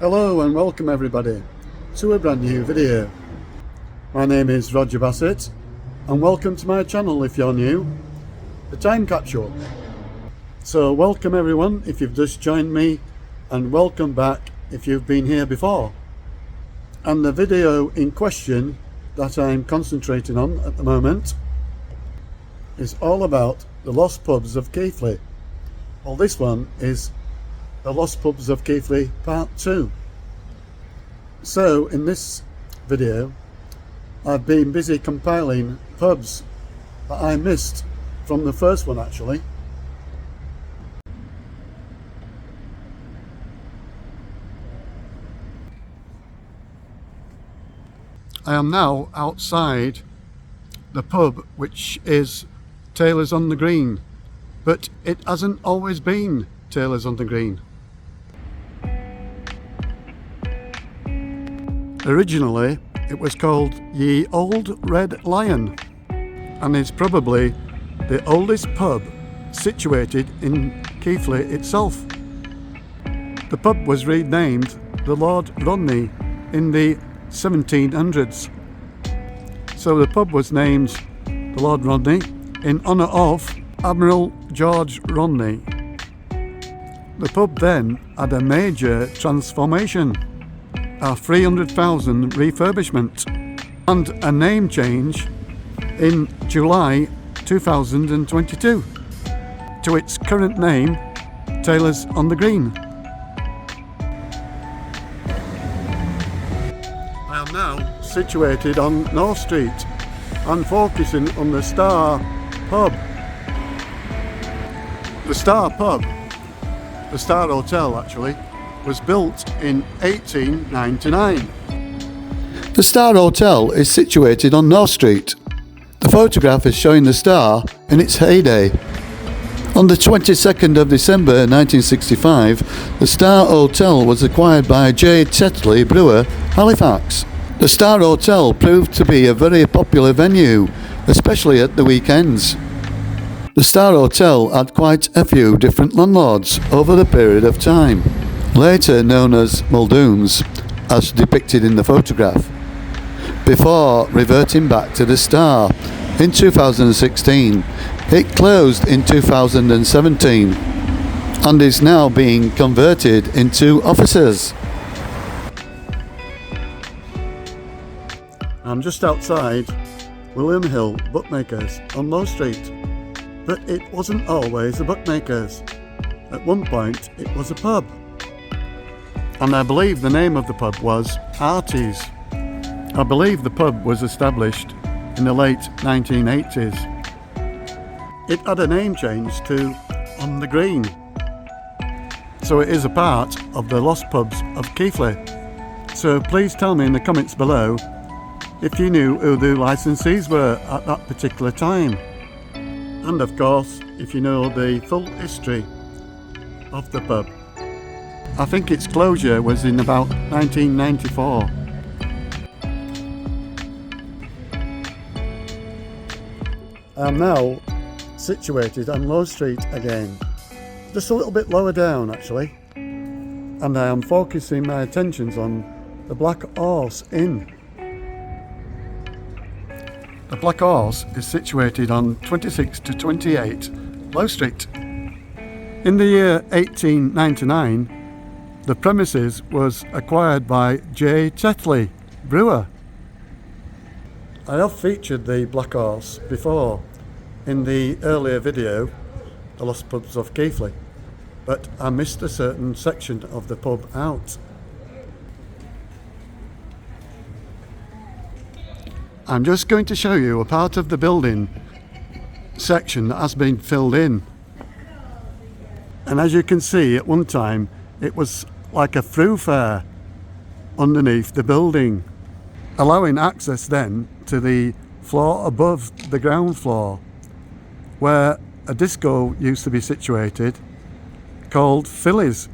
Hello and welcome everybody to a brand new video. My name is Roger Bassett and welcome to my channel if you're new, The Time Capsule. So welcome everyone if you've just joined me, and welcome back if you've been here before. And the video in question that I'm concentrating on at the moment is all about the Lost Pubs of Keighley. Well, this one is the Lost Pubs of Keighley Part 2. So in this video I've been busy compiling pubs that I missed from the first one actually. I am now outside the pub, which is Taylor's on the Green, but it hasn't always been Taylor's on the Green. Originally it was called Ye Old Red Lion and is probably the oldest pub situated in Keighley itself. The pub was renamed the Lord Rodney in the 1700s. So the pub was named the Lord Rodney in honour of Admiral George Rodney. The pub then had a major transformation, a 300,000 refurbishment and a name change in July 2022 to its current name, Taylor's on the Green. I am now situated on North Street and focusing on the Star Pub. The Star Pub, the Star Hotel actually, was built in 1899. The Star Hotel is situated on North Street. The photograph is showing the Star in its heyday. On the 22nd of December 1965, the Star Hotel was acquired by J. Tetley Brewer, Halifax. The Star Hotel proved to be a very popular venue, especially at the weekends. The Star Hotel had quite a few different landlords over the period of time, later known as Muldoons, as depicted in the photograph, before reverting back to the Star in 2016. It closed in 2017 and is now being converted into offices. I'm just outside William Hill Bookmakers on Low Street, but it wasn't always a bookmakers. At one point it was a pub, and I believe the name of the pub was Artis. I believe the pub was established in the late 1980s. It had a name change to On the Green, so it is a part of the Lost Pubs of Keighley. So please tell me in the comments below if you knew who the licensees were at that particular time, and of course if you know the full history of the pub. I think its closure was in about 1994. I am now situated on Low Street again, just a little bit lower down actually, and I am focusing my attentions on the Black Horse Inn. The Black Horse is situated on 26 to 28 Low Street. In the year 1899, the premises was acquired by J. Tetley Brewer. I have featured the Black Horse before in the earlier video, The Lost Pubs of Keighley, but I missed a certain section of the pub out. I'm just going to show you a part of the building section that has been filled in. And as you can see, at one time it was like a thoroughfare underneath the building, allowing access then to the floor above the ground floor, where a disco used to be situated called Phillies.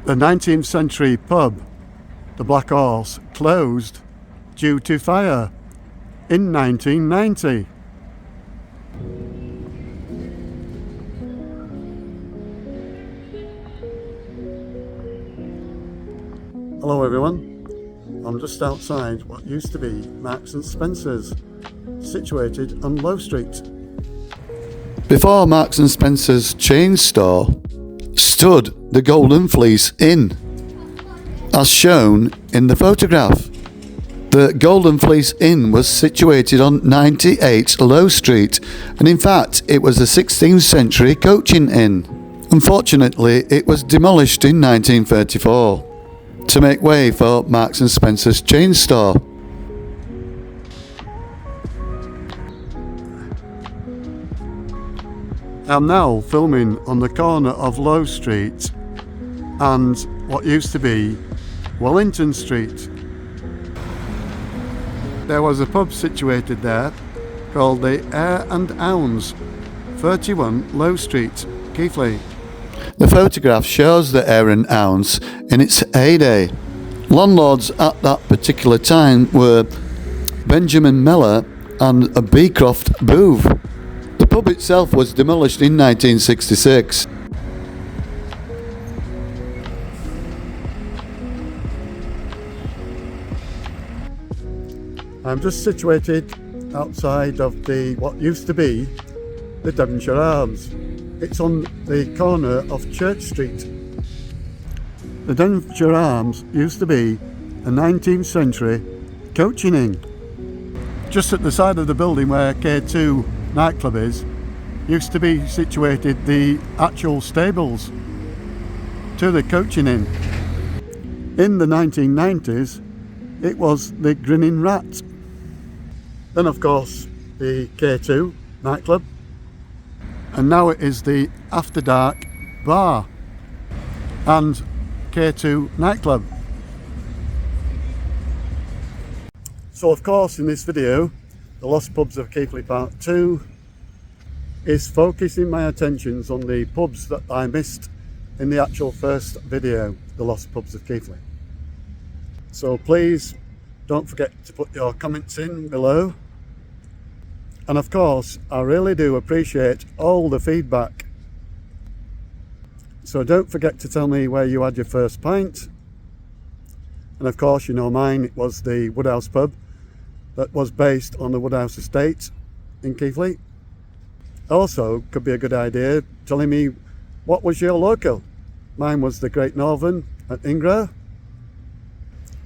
The 19th century pub, the Black Horse, closed due to fire in 1990. Hello everyone, I'm just outside what used to be Marks and Spencer's, situated on Low Street. Before Marks and Spencer's chain store stood the Golden Fleece Inn, as shown in the photograph. The Golden Fleece Inn was situated on 98 Low Street, and in fact it was a 16th century coaching inn. Unfortunately, it was demolished in 1934 to make way for Marks and Spencer's chain store. I'm now filming on the corner of Low Street and what used to be Wellington Street. There was a pub situated there called the Airedale Inn, 31 Low Street, Keighley. The photograph shows the Airedale Inn in its heyday. Landlords at that particular time were Benjamin Mellor and Beecroft Booth. The pub itself was demolished in 1966. I'm just situated outside of what used to be the Devonshire Arms. It's on the corner of Church Street. The Devonshire Arms used to be a 19th century coaching inn. Just at the side of the building where K2 nightclub is, used to be situated the actual stables to the coaching inn. In the 1990s, it was the Grinning Rat. Then of course the K2 nightclub, and now it is the After Dark bar and K2 nightclub. So of course in this video, the Lost Pubs of Keighley Part 2 is focusing my attentions on the pubs that I missed in the actual first video, the Lost Pubs of Keighley. So please don't forget to put your comments in below. And of course, I really do appreciate all the feedback. So don't forget to tell me where you had your first pint. And of course, you know mine, it was the Woodhouse Pub that was based on the Woodhouse estate in Keighley. Also, could be a good idea telling me what was your local. Mine was the Great Northern at Ingra.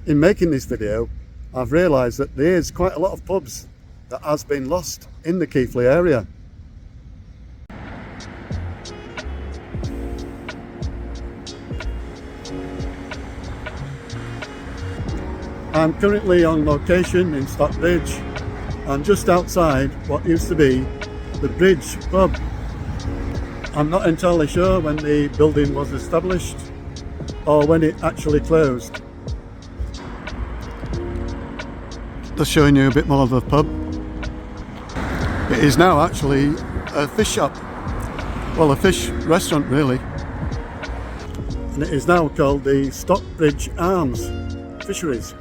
In making this video, I've realised that there is quite a lot of pubs that has been lost in the Keighley area. I'm currently on location in Stockbridge and just outside what used to be the Bridge Pub. I'm not entirely sure when the building was established or when it actually closed. Just showing you a bit more of the pub. It is now actually a fish shop, well, a fish restaurant really, and it is now called the Stockbridge Arms Fisheries.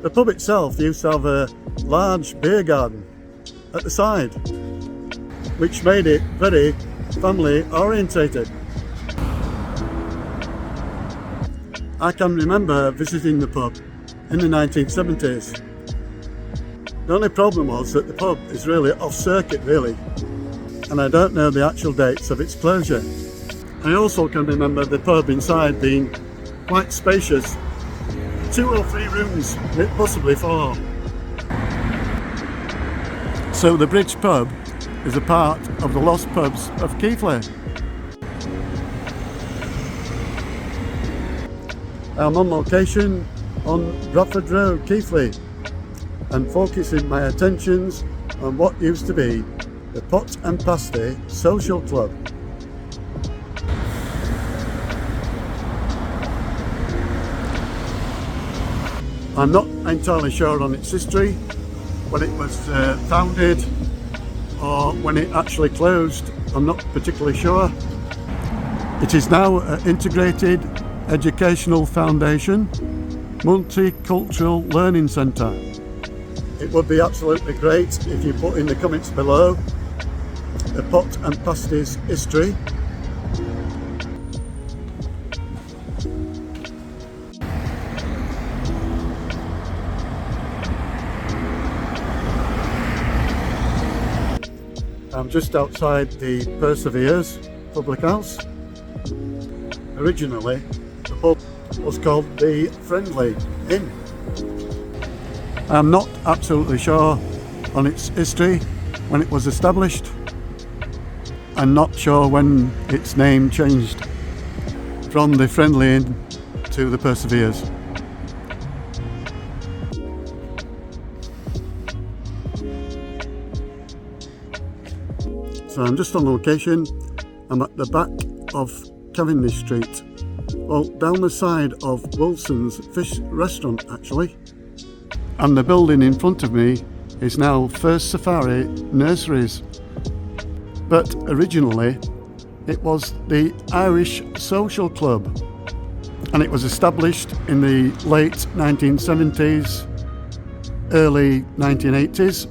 The pub itself used to have a large beer garden at the side, which made it very family orientated. I can remember visiting the pub in the 1970s. The only problem was that the pub is really off circuit really, and I don't know the actual dates of its closure. I also can remember the pub inside being quite spacious, 2 or 3 rooms, possibly 4. So the Bridge Pub is a part of the Lost Pubs of Keighley. I'm on location on Bradford Road, Keighley, and focusing my attentions on what used to be the Pot and Pasty Social Club. I'm not entirely sure on its history, when it was founded or when it actually closed. I'm not particularly sure. It is now an integrated educational foundation, multicultural learning centre. It would be absolutely great if you put in the comments below the pot and pasties history. I'm just outside the Perseveres public house. Originally, the pub was called the Friendly Inn. I'm not absolutely sure on its history when it was established. I'm not sure when its name changed from the Friendly Inn to the Perseveres. So I'm just on location. I'm at the back of Cavendish Street, well, down the side of Wilson's Fish Restaurant actually. And the building in front of me is now First Safari Nurseries. But originally it was the Irish Social Club, and it was established in the late 1970s, early 1980s.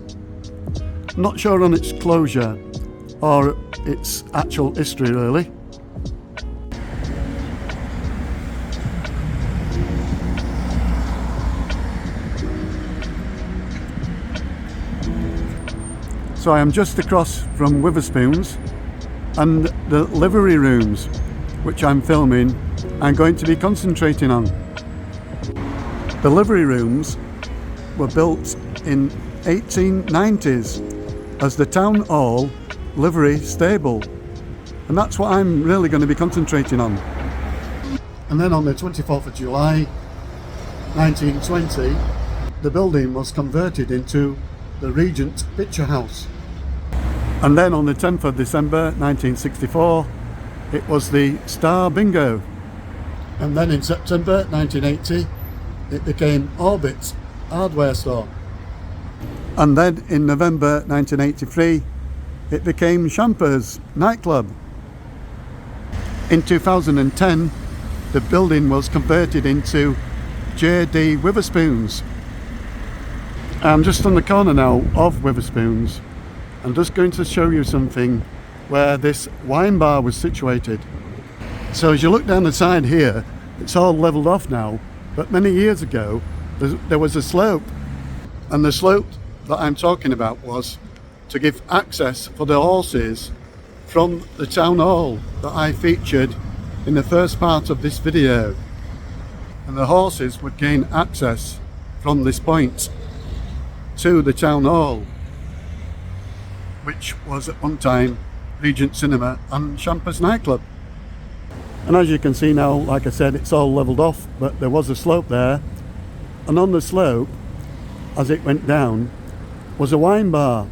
Not sure on its closure or its actual history really. So I am just across from Witherspoons, and the Livery Rooms, which I'm filming, I'm going to be concentrating on. The Livery Rooms were built in 1890s as the Town Hall livery stable, and that's what I'm really going to be concentrating on. And then on the 24th of July 1920, the building was converted into the Regent Picture House. And then on the 10th of December 1964, it was the Star Bingo. And then in September 1980, it became Orbit's hardware store. And then in November 1983, it became Champers nightclub. In 2010, the building was converted into J.D. Witherspoons. I'm just on the corner now of Witherspoons. I'm just going to show you something where this wine bar was situated. So as you look down the side here, it's all levelled off now, but many years ago there was a slope, and the slope that I'm talking about was to give access for the horses from the town hall that I featured in the first part of this video, and the horses would gain access from this point to the town hall, which was at one time Regent Cinema and Champers nightclub. And as you can see now, like I said, it's all levelled off, but there was a slope there, and on the slope as it went down was a wine bar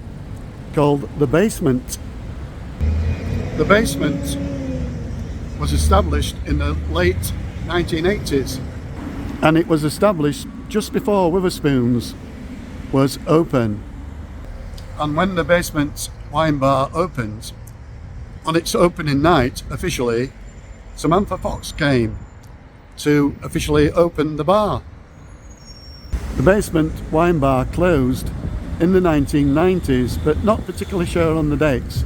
called The Basement. The Basement was established in the late 1980s, and it was established just before Witherspoons was open. And when the Basement wine bar opened, on its opening night officially, Samantha Fox came to officially open the bar. The Basement wine bar closed in the 1990s, but not particularly sure on the dates.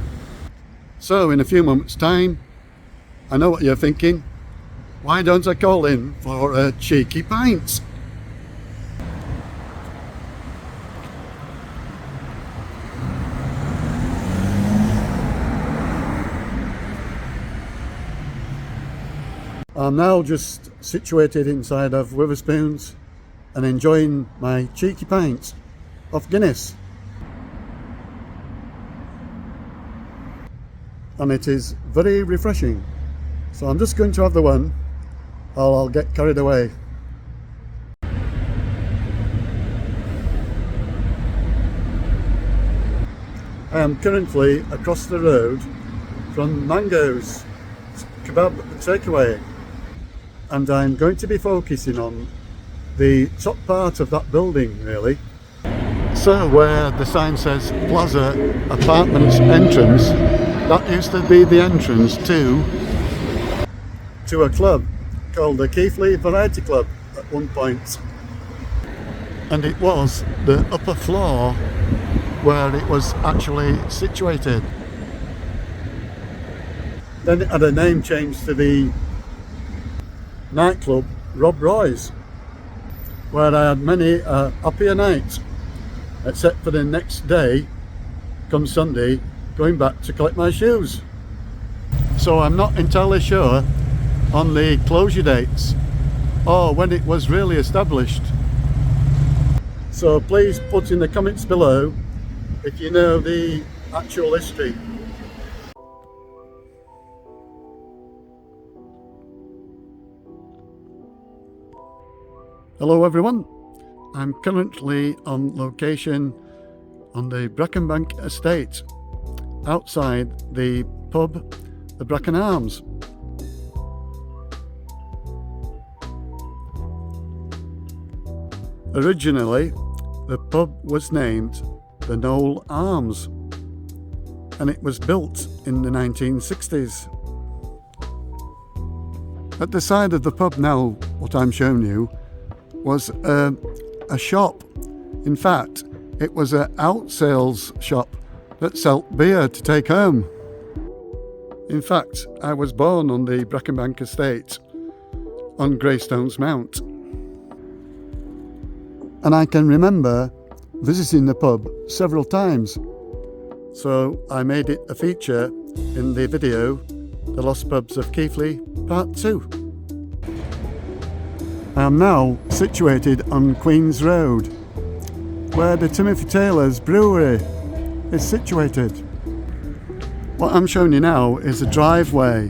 So in a few moments time, I know what you're thinking, why don't I call in for a cheeky pint? I'm now just situated inside of Witherspoons and enjoying my cheeky pint of Guinness. And it is very refreshing. So I'm just going to have the one, or I'll get carried away. I am currently across the road from Mango's Kebab Takeaway, and I'm going to be focusing on the top part of that building really. So where the sign says Plaza Apartments entrance, that used to be the entrance to a club called the Keighley Variety Club at one point, and it was the upper floor where it was actually situated. Then it had a name change to the nightclub Rob Roy's, where I had many a happier night, except for the next day, come Sunday, going back to collect my shoes. So I'm not entirely sure on the closure dates or when it was really established. So please put in the comments below if you know the actual history. Hello everyone, I'm currently on location on the Bracken estate outside the pub, the Bracken Arms. Originally, the pub was named the Knoll Arms, and it was built in the 1960s. At the side of the pub now, what I'm showing you, was a shop. In fact, it was an outsales shop that sold beer to take home. In fact, I was born on the Bracken estate on Greystones Mount. And I can remember visiting the pub several times. So I made it a feature in the video, The Lost Pubs of Keighley, Part 2. I am now situated on Queen's Road, where the Timothy Taylor's brewery is situated. What I'm showing you now is a driveway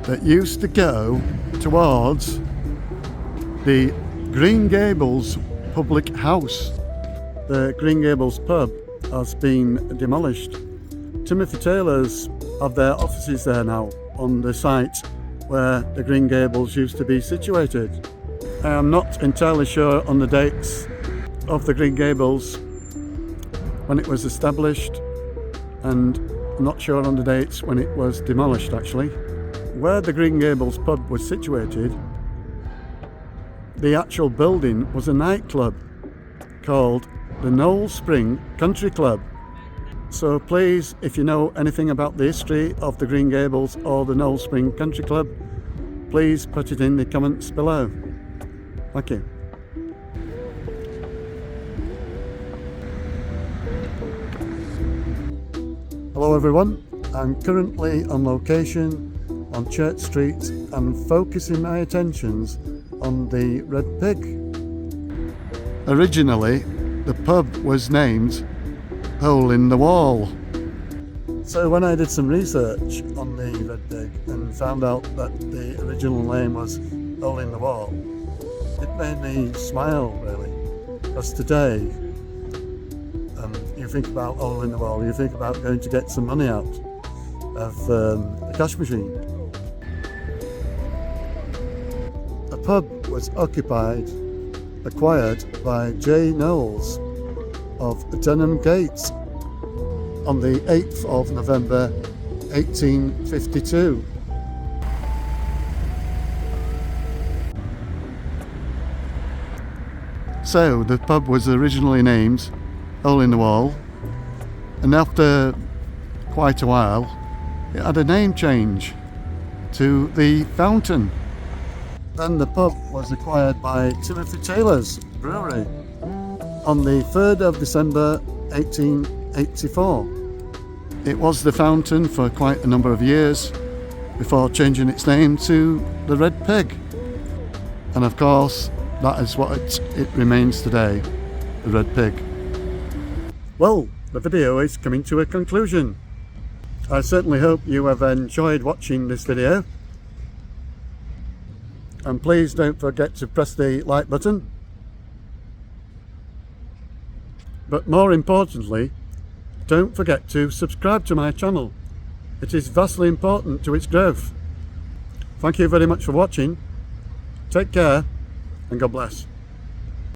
that used to go towards the Green Gables public house. The Green Gables pub has been demolished. Timothy Taylor's have their offices there now on the site where the Green Gables used to be situated. I am not entirely sure on the dates of the Green Gables when it was established, and I'm not sure on the dates when it was demolished actually. Where the Green Gables pub was situated, the actual building was a nightclub called the Knoll Spring Country Club. So please, if you know anything about the history of the Green Gables or the Knoll Spring Country Club, please put it in the comments below. Thank you. Hello everyone, I'm currently on location on Church Street and focusing my attentions on the Red Pig. Originally, the pub was named Hole in the Wall. So when I did some research on the Red Pig and found out that the original name was Hole in the Wall, it made me smile really, because today you think about hole in the wall, you think about going to get some money out of the cash machine. The pub was acquired by J. Knowles of Denham Gate on the 8th of November 1852. So the pub was originally named Hole in the Wall, and after quite a while it had a name change to the Fountain. Then the pub was acquired by Timothy Taylor's brewery on the 3rd of December 1884. It was the Fountain for quite a number of years before changing its name to the Red Pig, and of course that is what it remains today, the Red Pig. Well, the video is coming to a conclusion. I certainly hope you have enjoyed watching this video, and please don't forget to press the like button. But more importantly, don't forget to subscribe to my channel. It is vastly important to its growth. Thank you very much for watching. Take care and God bless.